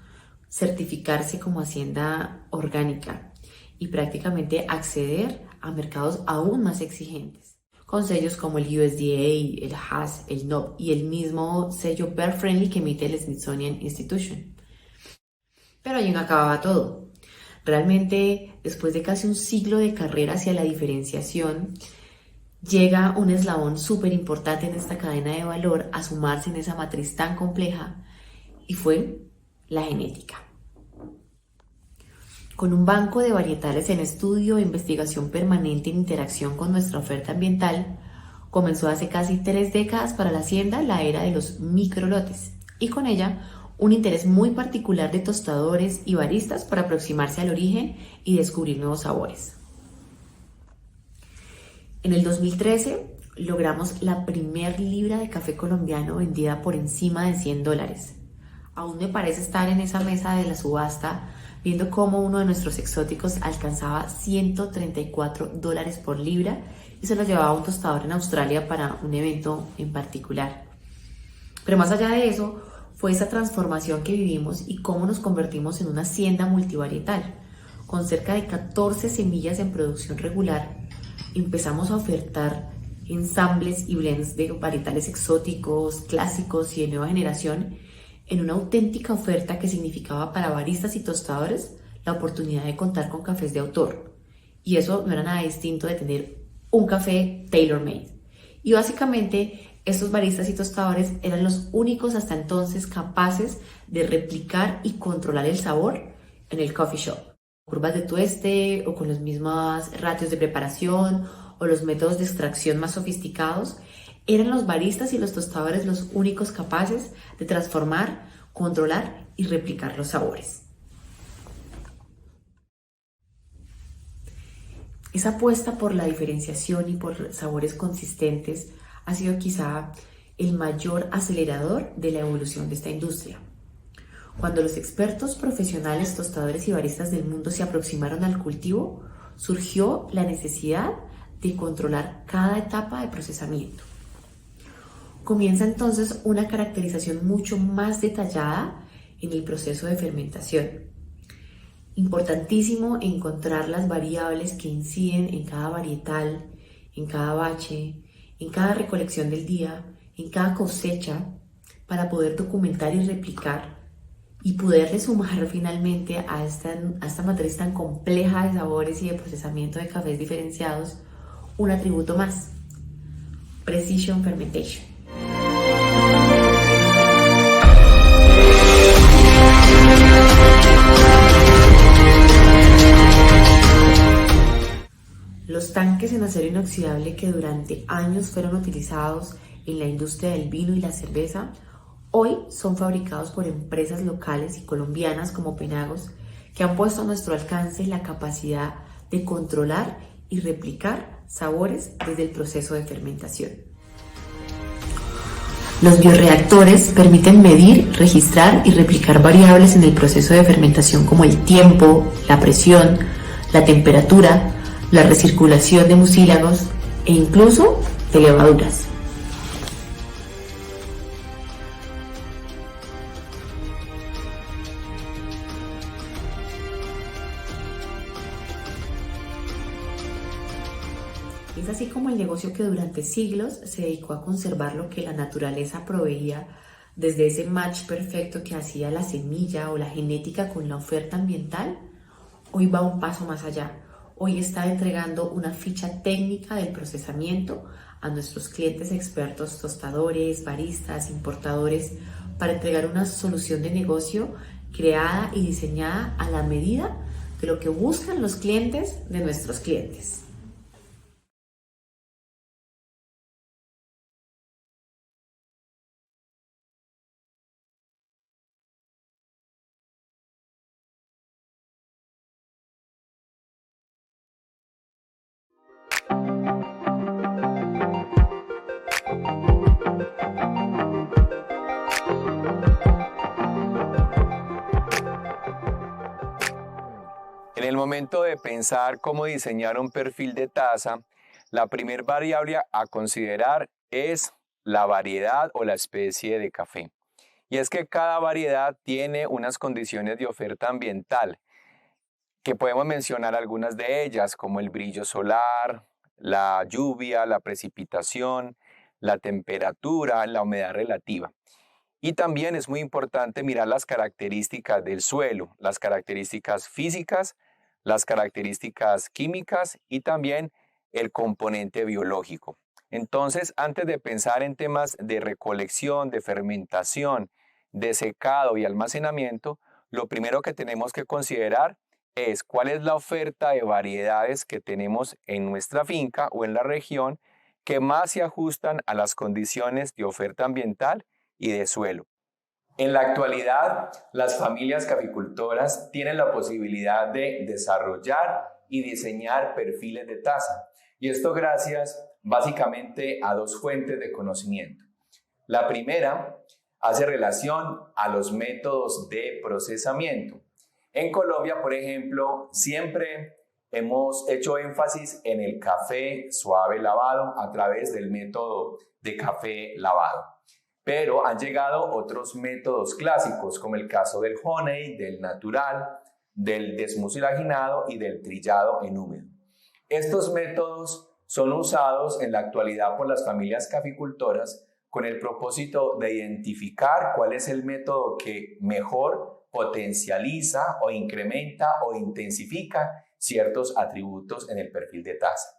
certificarse como hacienda orgánica y prácticamente acceder a mercados aún más exigentes, con sellos como el USDA, el HACCP, el NOP y el mismo sello Bird Friendly que emite el Smithsonian Institution. Pero allí no acababa todo. Realmente, después de casi un siglo de carrera hacia la diferenciación, llega un eslabón súper importante en esta cadena de valor a sumarse en esa matriz tan compleja, y fue la genética. Con un banco de varietales en estudio e investigación permanente en interacción con nuestra oferta ambiental, comenzó hace casi 3 décadas para la hacienda la era de los microlotes, y con ella un interés muy particular de tostadores y baristas para aproximarse al origen y descubrir nuevos sabores. En el 2013 logramos la primer libra de café colombiano vendida por encima de $100. Aún me parece estar en esa mesa de la subasta viendo cómo uno de nuestros exóticos alcanzaba $134 por libra y se lo llevaba un tostador en Australia para un evento en particular. Pero más allá de eso, fue esa transformación que vivimos y cómo nos convertimos en una hacienda multivarietal. Con cerca de 14 semillas en producción regular, empezamos a ofertar ensambles y blends de varietales exóticos, clásicos y de nueva generación en una auténtica oferta que significaba para baristas y tostadores la oportunidad de contar con cafés de autor. Y eso no era nada distinto de tener un café tailor-made. Y básicamente estos baristas y tostadores eran los únicos hasta entonces capaces de replicar y controlar el sabor en el coffee shop. Curvas de tueste o con los mismos ratios de preparación o los métodos de extracción más sofisticados, eran los baristas y los tostadores los únicos capaces de transformar, controlar y replicar los sabores. Esa apuesta por la diferenciación y por sabores consistentes ha sido quizá el mayor acelerador de la evolución de esta industria. Cuando los expertos profesionales, tostadores y baristas del mundo se aproximaron al cultivo, surgió la necesidad de controlar cada etapa de procesamiento. Comienza entonces una caracterización mucho más detallada en el proceso de fermentación. Importantísimo encontrar las variables que inciden en cada varietal, en cada bache, en cada recolección del día, en cada cosecha, para poder documentar y replicar y poderle sumar finalmente a esta matriz tan compleja de sabores y de procesamiento de cafés diferenciados un atributo más: Precision Fermentation. Los tanques en acero inoxidable que durante años fueron utilizados en la industria del vino y la cerveza, hoy son fabricados por empresas locales y colombianas como Penagos, que han puesto a nuestro alcance la capacidad de controlar y replicar sabores desde el proceso de fermentación. Los bioreactores permiten medir, registrar y replicar variables en el proceso de fermentación como el tiempo, la presión, la temperatura, la recirculación de mucílagos e incluso de levaduras. Es así como el negocio que durante siglos se dedicó a conservar lo que la naturaleza proveía, desde ese match perfecto que hacía la semilla o la genética con la oferta ambiental, hoy va un paso más allá. Hoy está entregando una ficha técnica del procesamiento a nuestros clientes expertos, tostadores, baristas, importadores, para entregar una solución de negocio creada y diseñada a la medida de lo que buscan los clientes de nuestros clientes. En el momento de pensar cómo diseñar un perfil de taza, la primera variable a considerar es la variedad o la especie de café. Y es que cada variedad tiene unas condiciones de oferta ambiental, que podemos mencionar algunas de ellas, como el brillo solar, la lluvia, la precipitación, la temperatura, la humedad relativa. Y también es muy importante mirar las características del suelo, las características físicas, las características químicas y también el componente biológico. Entonces, antes de pensar en temas de recolección, de fermentación, de secado y almacenamiento, lo primero que tenemos que considerar es cuál es la oferta de variedades que tenemos en nuestra finca o en la región que más se ajustan a las condiciones de oferta ambiental y de suelo. En la actualidad, las familias caficultoras tienen la posibilidad de desarrollar y diseñar perfiles de taza, y esto gracias básicamente a dos fuentes de conocimiento. La primera hace relación a los métodos de procesamiento. En Colombia, por ejemplo, siempre hemos hecho énfasis en el café suave lavado a través del método de café lavado. Pero han llegado otros métodos clásicos, como el caso del honey, del natural, del desmucilaginado y del trillado en húmedo. Estos métodos son usados en la actualidad por las familias caficultoras con el propósito de identificar cuál es el método que mejor potencializa o incrementa o intensifica ciertos atributos en el perfil de taza.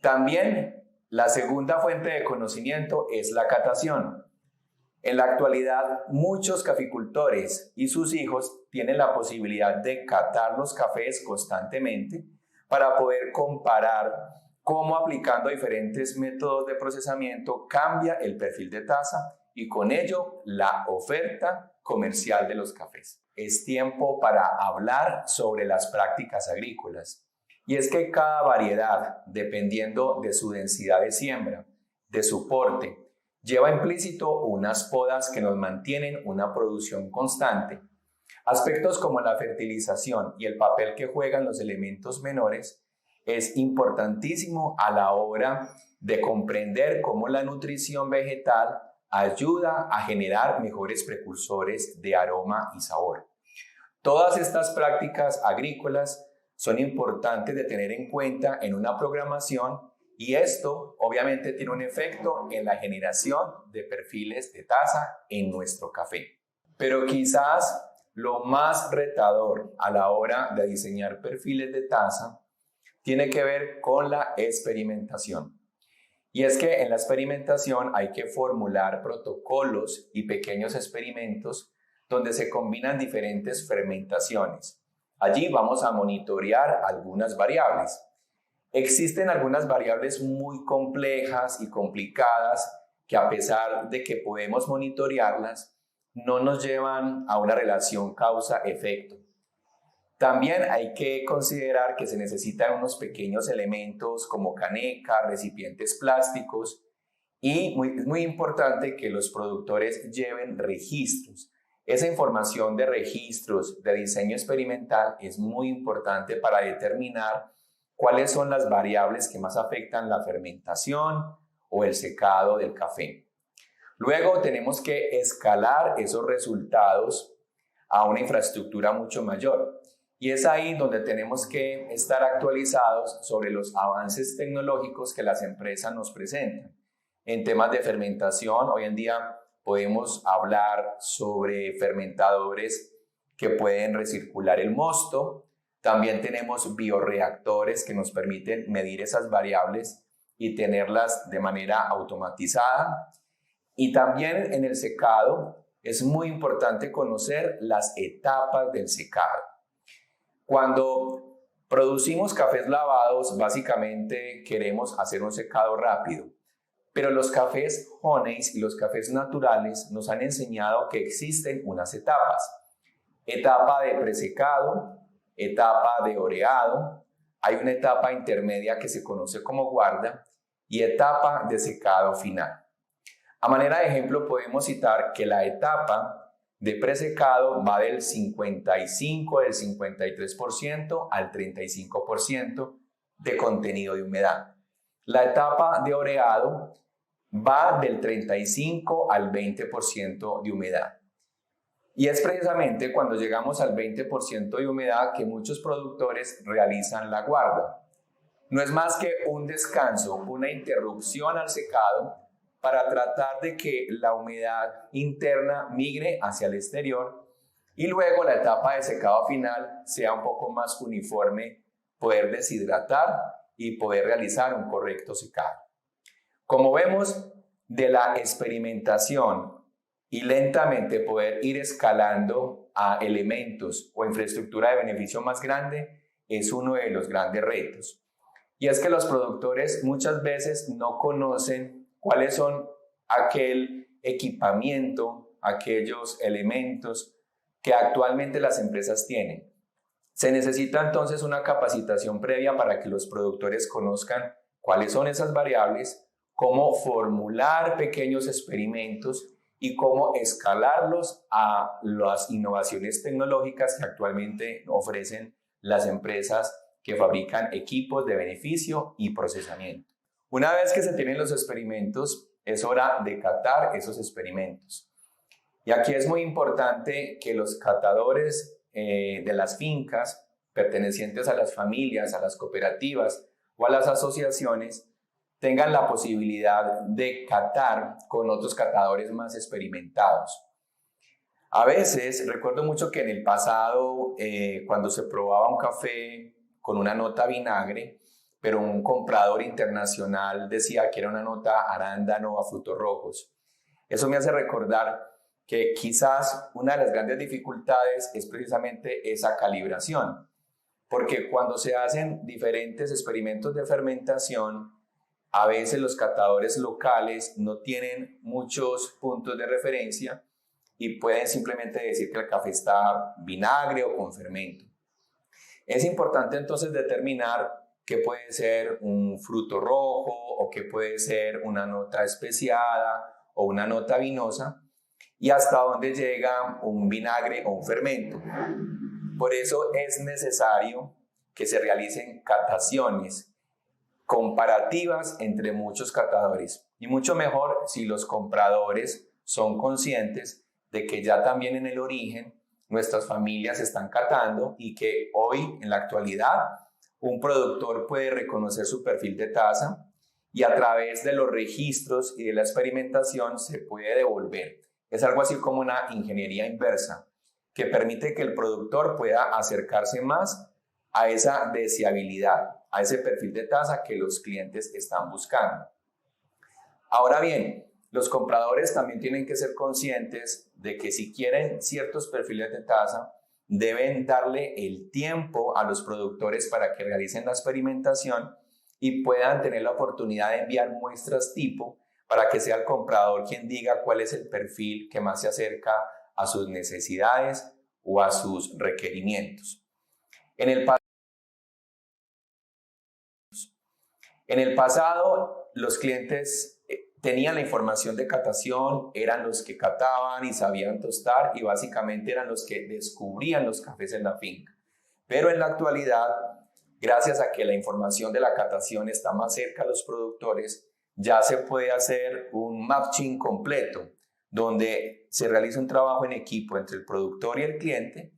También la segunda fuente de conocimiento es la catación. En la actualidad, muchos caficultores y sus hijos tienen la posibilidad de catar los cafés constantemente para poder comparar cómo aplicando diferentes métodos de procesamiento cambia el perfil de taza y con ello la oferta comercial de los cafés. Es tiempo para hablar sobre las prácticas agrícolas. Y es que cada variedad, dependiendo de su densidad de siembra, de su porte, lleva implícito unas podas que nos mantienen una producción constante. Aspectos como la fertilización y el papel que juegan los elementos menores es importantísimo a la hora de comprender cómo la nutrición vegetal ayuda a generar mejores precursores de aroma y sabor. Todas estas prácticas agrícolas son importantes de tener en cuenta en una programación y esto obviamente tiene un efecto en la generación de perfiles de taza en nuestro café. Pero quizás lo más retador a la hora de diseñar perfiles de taza tiene que ver con la experimentación. Y es que en la experimentación hay que formular protocolos y pequeños experimentos donde se combinan diferentes fermentaciones. Allí vamos a monitorear algunas variables. Existen algunas variables muy complejas y complicadas que a pesar de que podemos monitorearlas, no nos llevan a una relación causa-efecto. También hay que considerar que se necesitan unos pequeños elementos como caneca, recipientes plásticos y muy importante que los productores lleven registros. Esa información de registros de diseño experimental es muy importante para determinar cuáles son las variables que más afectan la fermentación o el secado del café. Luego tenemos que escalar esos resultados a una infraestructura mucho mayor. Y es ahí donde tenemos que estar actualizados sobre los avances tecnológicos que las empresas nos presentan. En temas de fermentación, hoy en día podemos hablar sobre fermentadores que pueden recircular el mosto. También tenemos bioreactores que nos permiten medir esas variables y tenerlas de manera automatizada. Y también en el secado es muy importante conocer las etapas del secado. Cuando producimos cafés lavados, básicamente queremos hacer un secado rápido, pero los cafés honeys y los cafés naturales nos han enseñado que existen unas etapas. Etapa de presecado, etapa de oreado, hay una etapa intermedia que se conoce como guarda y etapa de secado final. A manera de ejemplo podemos citar que la etapa de presecado va del 55, del 53% al 35% de contenido de humedad. La etapa de oreado va del 35 al 20% de humedad. Y es precisamente cuando llegamos al 20% de humedad que muchos productores realizan la guarda. No es más que un descanso, una interrupción al secado para tratar de que la humedad interna migre hacia el exterior y luego la etapa de secado final sea un poco más uniforme, poder deshidratar y poder realizar un correcto secado. Como vemos, de la experimentación y lentamente poder ir escalando a elementos o infraestructura de beneficio más grande es uno de los grandes retos. Y es que los productores muchas veces no conocen cuáles son aquel equipamiento, aquellos elementos que actualmente las empresas tienen. Se necesita entonces una capacitación previa para que los productores conozcan cuáles son esas variables, cómo formular pequeños experimentos y cómo escalarlos a las innovaciones tecnológicas que actualmente ofrecen las empresas que fabrican equipos de beneficio y procesamiento. Una vez que se tienen los experimentos, es hora de catar esos experimentos. Y aquí es muy importante que los catadores de las fincas pertenecientes a las familias, a las cooperativas o a las asociaciones tengan la posibilidad de catar con otros catadores más experimentados. A veces, recuerdo mucho que en el pasado, cuando se probaba un café con una nota vinagre, pero un comprador internacional decía que era una nota arándano a frutos rojos. Eso me hace recordar que quizás una de las grandes dificultades es precisamente esa calibración, porque cuando se hacen diferentes experimentos de fermentación, a veces los catadores locales no tienen muchos puntos de referencia y pueden simplemente decir que el café está vinagre o con fermento. Es importante entonces determinar qué puede ser un fruto rojo o qué puede ser una nota especiada o una nota vinosa y hasta dónde llega un vinagre o un fermento. Por eso es necesario que se realicen cataciones comparativas entre muchos catadores. Y mucho mejor si los compradores son conscientes de que ya también en el origen nuestras familias están catando y que hoy, en la actualidad, un productor puede reconocer su perfil de taza y a través de los registros y de la experimentación se puede devolver. Es algo así como una ingeniería inversa que permite que el productor pueda acercarse más a esa deseabilidad, a ese perfil de taza que los clientes están buscando. Ahora bien, los compradores también tienen que ser conscientes de que si quieren ciertos perfiles de taza, deben darle el tiempo a los productores para que realicen la experimentación y puedan tener la oportunidad de enviar muestras tipo para que sea el comprador quien diga cuál es el perfil que más se acerca a sus necesidades o a sus requerimientos. En el pasado, los clientes tenían la información de catación, eran los que cataban y sabían tostar y básicamente eran los que descubrían los cafés en la finca. Pero en la actualidad, gracias a que la información de la catación está más cerca a los productores, ya se puede hacer un matching completo, donde se realiza un trabajo en equipo entre el productor y el cliente.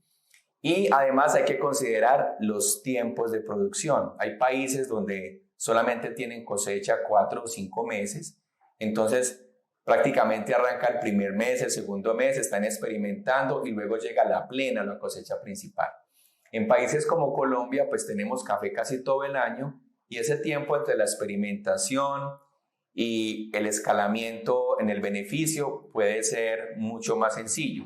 Y además hay que considerar los tiempos de producción. Hay países donde solamente tienen cosecha 4 o 5 meses. Entonces, prácticamente arranca el primer mes, el segundo mes, están experimentando y luego llega la plena, la cosecha principal. En países como Colombia, pues tenemos café casi todo el año y ese tiempo entre la experimentación y el escalamiento en el beneficio puede ser mucho más sencillo.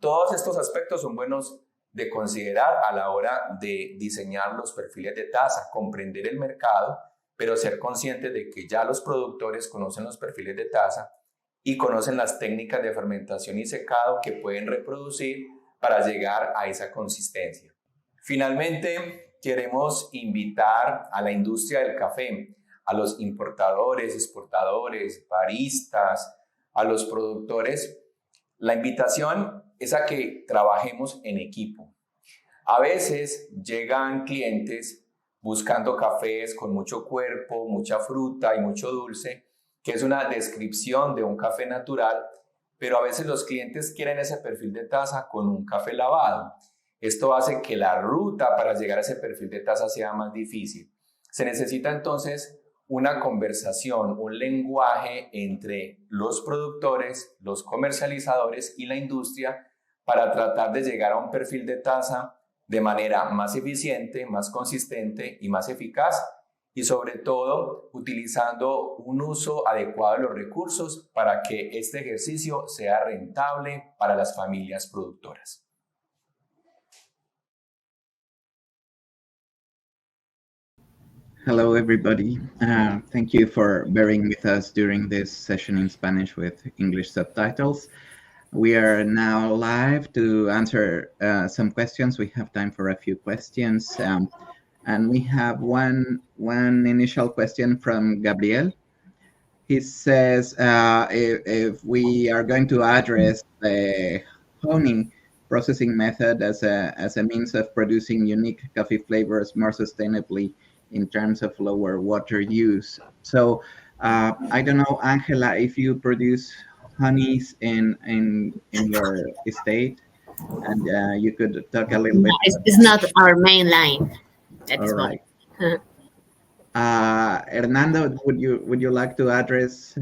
Todos estos aspectos son buenos de considerar a la hora de diseñar los perfiles de taza, comprender el mercado, pero ser conscientes de que ya los productores conocen los perfiles de taza y conocen las técnicas de fermentación y secado que pueden reproducir para llegar a esa consistencia. Finalmente, queremos invitar a la industria del café, a los importadores, exportadores, baristas, a los productores. La invitación es a que trabajemos en equipo. A veces llegan clientes buscando cafés con mucho cuerpo, mucha fruta y mucho dulce, que es una descripción de un café natural, pero a veces los clientes quieren ese perfil de taza con un café lavado. Esto hace que la ruta para llegar a ese perfil de taza sea más difícil. Se necesita entonces una conversación, un lenguaje entre los productores, los comercializadores y la industria para tratar de llegar a un perfil de taza de manera más eficiente, más consistente y más eficaz y sobre todo utilizando un uso adecuado de los recursos para que este ejercicio sea rentable para las familias productoras. Hello, everybody. Thank you for bearing with us during this session in Spanish with English subtitles. We are now live to answer some questions. We have time for a few questions. And we have one initial question from Gabriel. He says, if we are going to address the honey processing method as a means of producing unique coffee flavors more sustainably in terms of lower water use. So I don't know, Angela, if you produce honeys in your estate, and you could talk a little bit. It's not our main line. That is right. Hernando, would you like to address?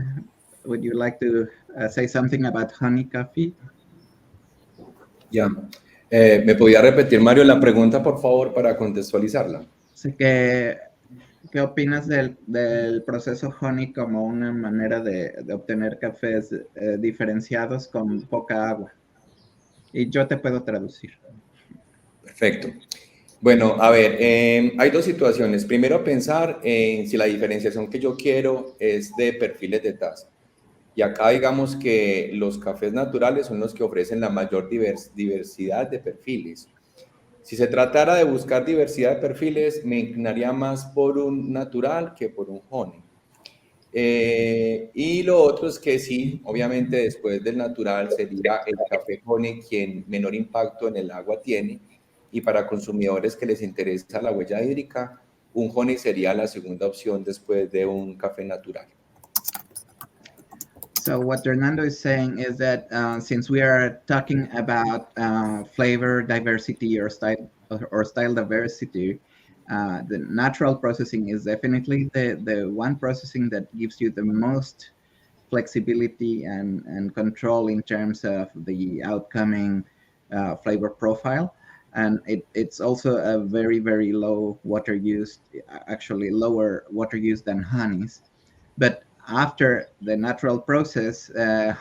Would you like to say something about honey coffee? Ya. ¿Me podía repetir, Mario, la pregunta, por favor, para contextualizarla? Sí, ¿qué opinas del proceso honey como una manera de obtener cafés diferenciados con poca agua? Y yo te puedo traducir. Perfecto. Bueno, a ver, hay dos situaciones. Primero, pensar en si la diferenciación que yo quiero es de perfiles de taza. Y acá digamos que los cafés naturales son los que ofrecen la mayor diversidad de perfiles. Si se tratara de buscar diversidad de perfiles, me inclinaría más por un natural que por un honey. Y lo otro es que sí, obviamente después del natural sería el café honey quien menor impacto en el agua tiene, y para consumidores que les interesa la huella hídrica, un honey sería la segunda opción después de un café natural. So what Hernando is saying is that since we are talking about flavor diversity or style diversity, the natural processing is definitely the one processing that gives you the most flexibility and control in terms of the outcoming flavor profile. And it's also a very, very low water use, actually lower water use than honeys. But after the natural process,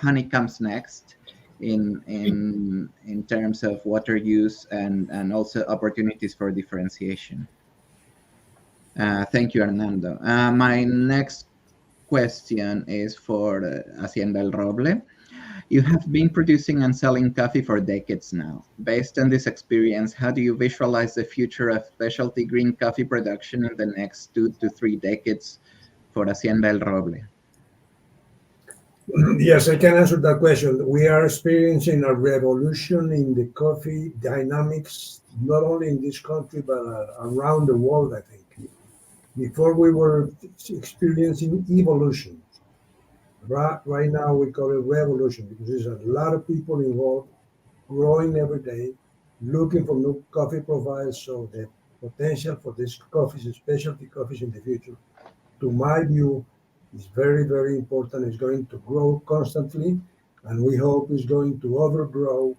honey comes next in terms of water use and also opportunities for differentiation. Thank you, Hernando. My next question is for Hacienda El Roble. You have been producing and selling coffee for decades now. Based on this experience, how do you visualize the future of specialty green coffee production in the next 2 to 3 decades for Hacienda El Roble? Yes, I can answer that question. We are experiencing a revolution in the coffee dynamics, not only in this country, but around the world, I think. Before we were experiencing evolution. Right now we call it revolution because there's a lot of people involved, growing every day, looking for new coffee profiles. So the potential for these coffees, specialty coffees in the future, to my view, is very, very important. It's going to grow constantly, and we hope it's going to overgrow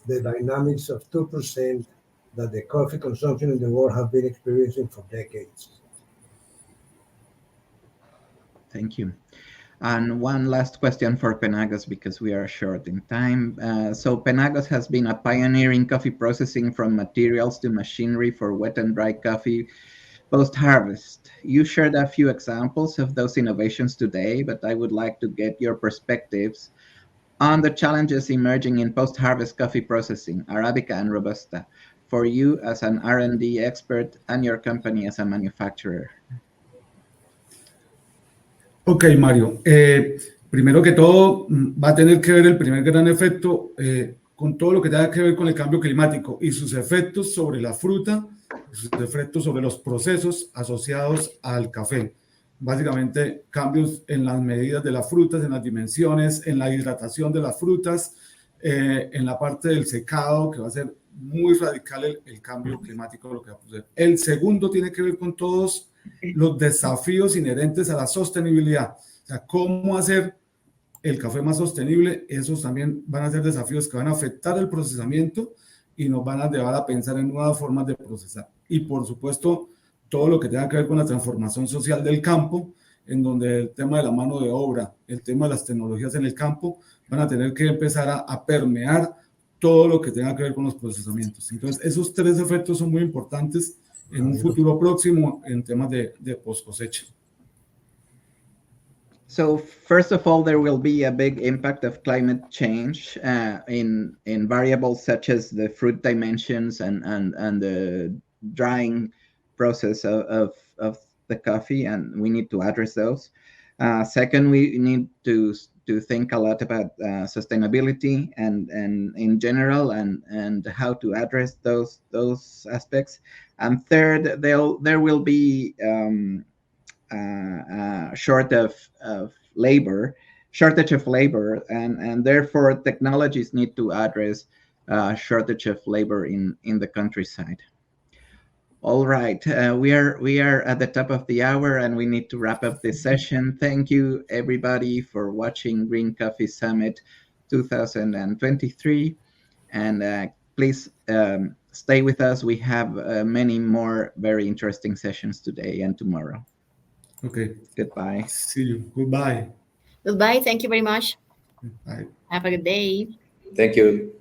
the dynamics of 2% that the coffee consumption in the world have been experiencing for decades. Thank you. And one last question for Penagos because we are short in time. So Penagos has been a pioneer in coffee processing from materials to machinery for wet and dry coffee post-harvest. You shared a few examples of those innovations today, but I would like to get your perspectives on the challenges emerging in post-harvest coffee processing, Arabica and Robusta, for you as an R&D expert and your company as a manufacturer. Ok, Mario. Primero que todo, va a tener que ver el primer gran efecto con todo lo que tenga que ver con el cambio climático y sus efectos sobre la fruta, sus efectos sobre los procesos asociados al café. Básicamente, cambios en las medidas de las frutas, en las dimensiones, en la hidratación de las frutas, en la parte del secado, que va a ser muy radical el cambio climático. Lo que va a suceder. El segundo tiene que ver con todos los desafíos inherentes a la sostenibilidad. O sea, cómo hacer el café más sostenible. Esos también van a ser desafíos que van a afectar el procesamiento y nos van a llevar a pensar en nuevas formas de procesar. Y por supuesto, todo lo que tenga que ver con la transformación social del campo, en donde el tema de la mano de obra, el tema de las tecnologías en el campo, van a tener que empezar a permear todo lo que tenga que ver con los procesamientos. Entonces, esos tres efectos son muy importantes en un futuro próximo en temas de post cosecha. So first of all, there will be a big impact of climate change in variables such as the fruit dimensions and the drying process of the coffee, and we need to address those. Second, we need to think a lot about sustainability and in general and how to address those aspects. And third, there will be shortage of labor, and therefore technologies need to address shortage of labor in the countryside. All right, we are at the top of the hour and we need to wrap up this session. Thank you everybody for watching Green Coffee Summit 2023, and please stay with us. We have many more very interesting sessions today and tomorrow. Okay. Goodbye. See you. Goodbye. Goodbye. Thank you very much. Bye. Have a good day. Thank you.